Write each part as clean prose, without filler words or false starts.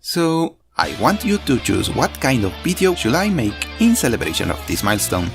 So, I want you to choose what kind of video should I make in celebration of this milestone.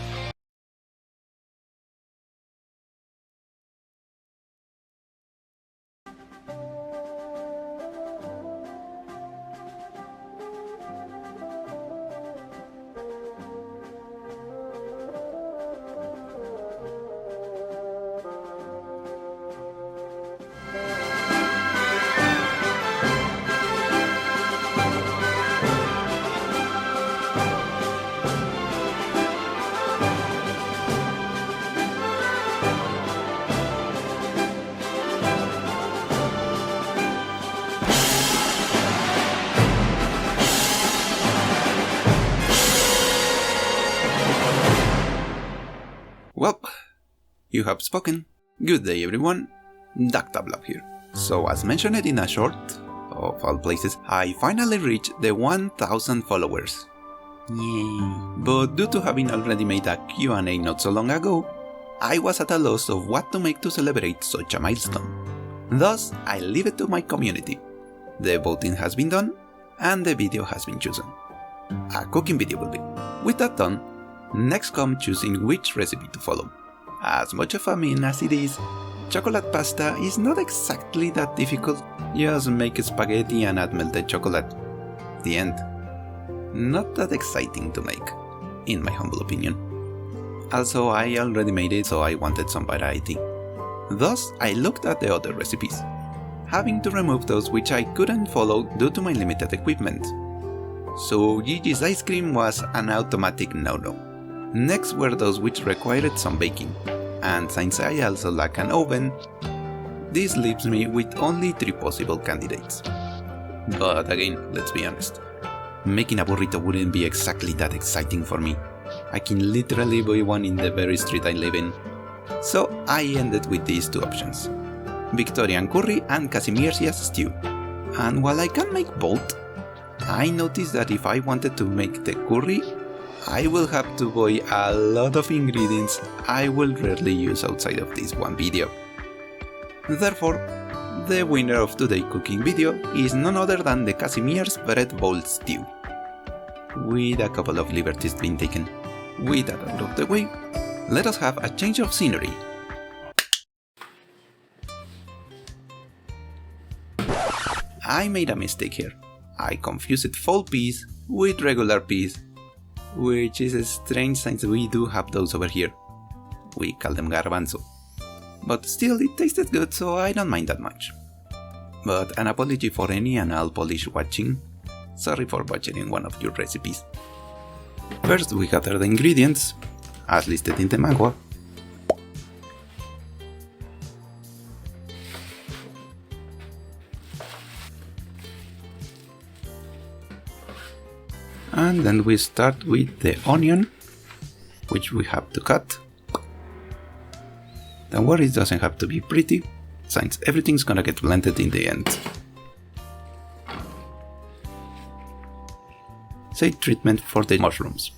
Well, you have spoken. Good day everyone, Dr. Blob here. So as mentioned in a short, of all places, I finally reached the 1000 followers. Yay! But due to having already made a Q&A not so long ago, I was at a loss of what to make to celebrate such a milestone. Thus, I leave it to my community. The voting has been done, and the video has been chosen. A cooking video will be. With that done, next comes choosing which recipe to follow. As much of a mean as it is, chocolate pasta is not exactly that difficult. Just make spaghetti and add melted chocolate. The end. Not that exciting to make, in my humble opinion. Also, I already made it, so I wanted some variety. Thus, I looked at the other recipes, having to remove those which I couldn't follow due to my limited equipment. So Gigi's ice cream was an automatic no-no. Next were those which required some baking, and since I also lack an oven, this leaves me with only 3 possible candidates. But again, let's be honest, making a burrito wouldn't be exactly that exciting for me. I can literally buy one in the very street I live in. So I ended with these 2 options, Victorian curry and Casimirs stew. And while I can make both, I noticed that if I wanted to make the curry, I will have to buy a lot of ingredients I will rarely use outside of this one video. Therefore, the winner of today's cooking video is none other than the Casimirs bread bowl stew. With a couple of liberties being taken. With that out of the way, let us have a change of scenery. I made a mistake here. I confused full peas with regular peas, which is strange since we do have those over here. We call them garbanzo. But still, it tasted good, so I don't mind that much. But an apology for any and all Polish watching. Sorry for butchering one of your recipes. First we gather the ingredients, as listed in the manhwa. And then we start with the onion, which we have to cut. Don't worry, it doesn't have to be pretty, since everything's gonna get blended in the end. Same treatment for the mushrooms.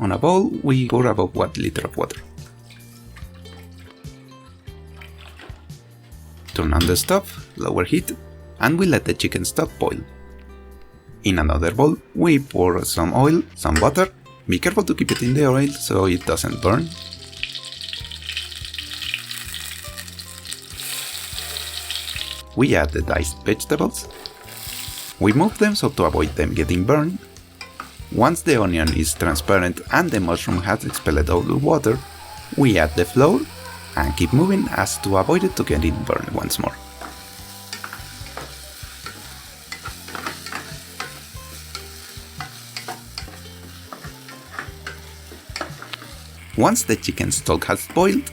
On a bowl, we pour about 1 liter of water. Turn on the stove, lower heat, and we let the chicken stock boil. In another bowl, we pour some oil, some butter. Be careful to keep it in the oil so it doesn't burn. We add the diced vegetables. We move them so to avoid them getting burned. Once the onion is transparent and the mushroom has expelled all the water, we add the flour and keep moving as to avoid it to getting burned once more. Once the chicken stock has boiled,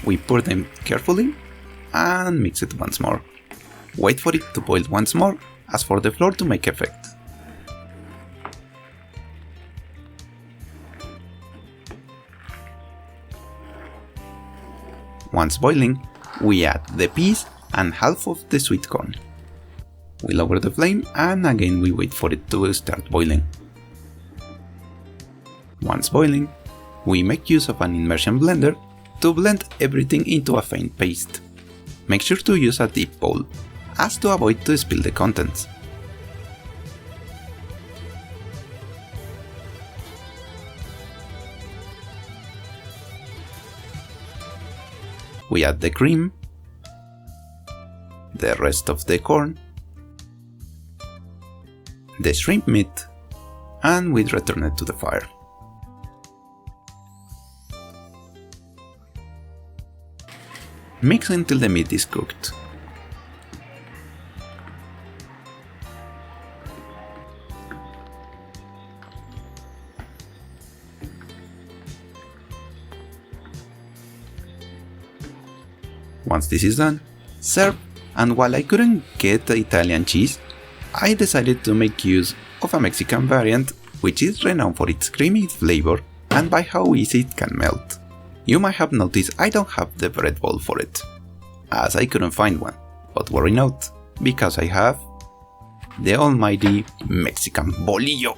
we pour them carefully and mix it once more. Wait for it to boil once more, as for the flour to make effect. Once boiling, we add the peas and half of the sweet corn. We lower the flame and again we wait for it to start boiling. Once boiling, we make use of an immersion blender to blend everything into a faint paste. Make sure to use a deep bowl, as to avoid to spill the contents. We add the cream, the rest of the corn, the shrimp meat, and we return it to the fire. Mix until the meat is cooked. Once this is done, serve, and while I couldn't get the Italian cheese, I decided to make use of a Mexican variant which is renowned for its creamy flavor and by how easy it can melt. You might have noticed I don't have the bread bowl for it, as I couldn't find one, but worry not, because I have the almighty Mexican bolillo.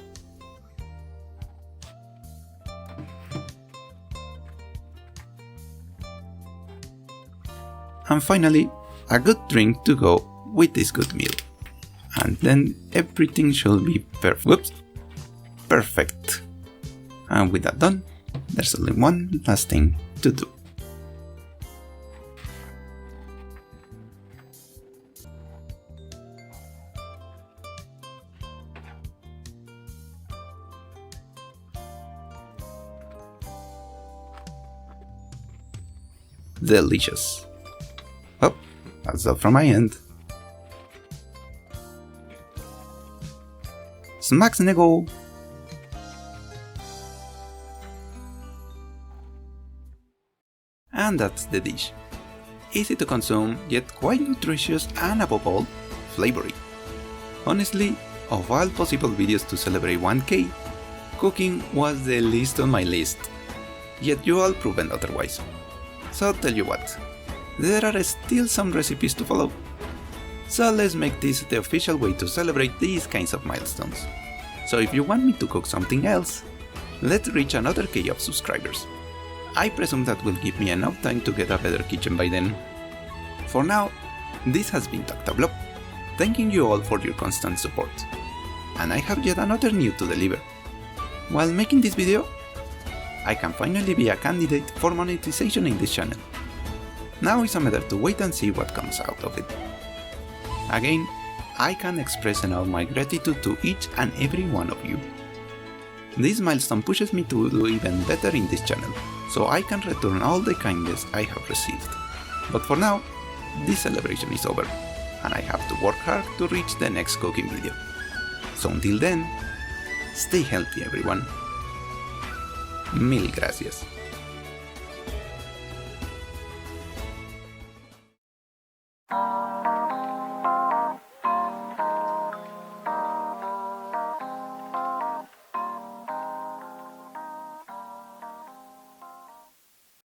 And finally, a good drink to go with this good meal. And then everything should be perfect. And with that done, there's only one last thing to do. Delicious. Oh, that's all from my end. Smacks nego! And that's the dish. Easy to consume, yet quite nutritious and above all, flavory. Honestly, of all possible videos to celebrate 1K, cooking was the least on my list. Yet you all proven otherwise. So tell you what, there are still some recipes to follow. So let's make this the official way to celebrate these kinds of milestones. So if you want me to cook something else, let's reach another K of subscribers. I presume that will give me enough time to get a better kitchen by then. For now, this has been Dr. Blob, thanking you all for your constant support. And I have yet another news to deliver. While making this video, I can finally be a candidate for monetization in this channel. Now it's a matter to wait and see what comes out of it. Again, I can express enough my gratitude to each and every one of you. This milestone pushes me to do even better in this channel, so I can return all the kindness I have received. But for now, this celebration is over, and I have to work hard to reach the next cooking video. So until then, stay healthy everyone. Mil gracias.